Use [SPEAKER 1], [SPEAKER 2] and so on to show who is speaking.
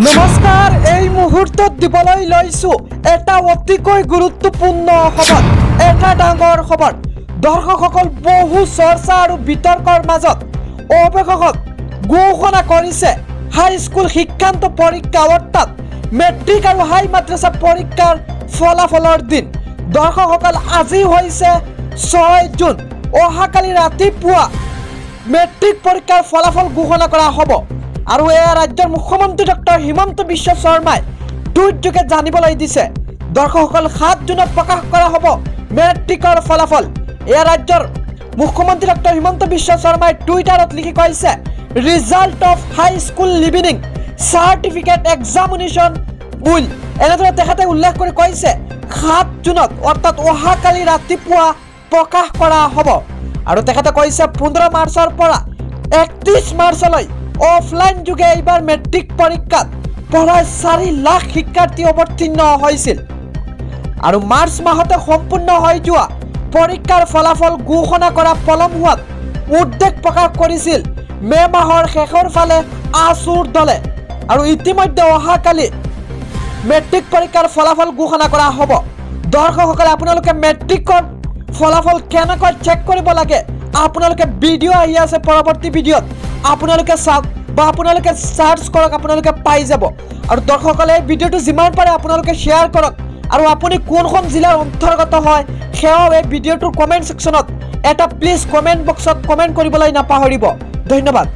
[SPEAKER 1] নমস্কাৰ এই মুহূৰ্তত দিবলৈ লৈছো এটা অতিকৈ গুৰুত্বপূৰ্ণ খবৰ এটা ডাঙৰ খবৰ দৰ্শকসকল বহু চৰ্চা আৰু বিতৰ্কৰ মাজত অভিভাৱক ঘোষণা কৰিছে হাই স্কুল শিক্ষান্ত পৰীক্ষা অৰ্থাৎ মেট্ৰিক আৰু হাই মাদ্ৰাসা পৰীক্ষাৰ ফলাফলৰ দিন দৰ্শকসকল আজি হৈছে 6 জুন অহাকালি ৰাতিপুৱা মেট্ৰিক পৰীক্ষাৰ ফলাফল ঘোষণা কৰা হ'ব আৰু এয়া ৰাজ্যৰ মুখ্যমন্ত্ৰী ডক্টৰ হিমন্ত বিশ্ব শৰ্মাই টুইট যোগে জানিবলৈ দিছে দৰ্শকসকল 7 জুনত প্ৰকাশ কৰা হ'ব মেট্ৰিকৰ ফলাফল এয়া ৰাজ্যৰ মুখ্যমন্ত্ৰী ডক্টৰ হিমন্ত বিশ্ব শৰ্মাই টুইটাৰত লিখি কৈছে result of high school leaving certificate examination বুল এনেদৰে তেখেতে উল্লেখ কৰি কৈছে 7 জুনত অৰ্থাৎ অহাকালি ৰাতিপুৱা প্ৰকাশ কৰা হ'ব আৰু তেখেতে কৈছে 15 মাৰ্চৰ পৰা 31 মাৰ্চলৈ অফলাইন যুগে এইবাৰ মেট্ৰিক পৰীক্ষাত প্ৰায় 4 লাখ শিক্ষাৰ্থী অৱতীৰ্ণ হৈছিল আৰু মাৰ্চ মাহতে সম্পূৰ্ণ হৈ যোৱা পৰীক্ষাৰ ফলাফল ঘোষণা কৰা পলম হোৱাত উদ্বেগ প্ৰকাশ কৰিছিল মে মাহৰ শেষৰ ফালে আছুৰ দলে আৰু ইতিমধ্যে অহাকালি মেট্ৰিক পৰীক্ষাৰ ফলাফল ঘোষণা কৰা হ'ব দৰ্শকসকলে আপোনালোকে মেট্ৰিকৰ ফলাফল কেনেকৈ চেক কৰিব লাগে আপোনালোকে ভিডিও আহি আছে পৰৱৰ্তী ভিডিওত আপোনালোকে চাওক বা আপোনালোকে সাৰ্চ কৰক আপোনালোকে পাই যাব আৰু দৰ্শকসকলে এই ভিডিওটো যিমান পাৰে আপোনালোকে শেয়াৰ কৰক আৰু আপুনি কোনখন জিলাৰ অন্তৰ্গত হয় সেয়াও এই ভিডিওটোৰ কমেন্ট সেকশনত এটা প্লিজ কমেন্ট বক্সত কমেন্ট কৰিবলৈ নাপাহৰিব ধন্যবাদ।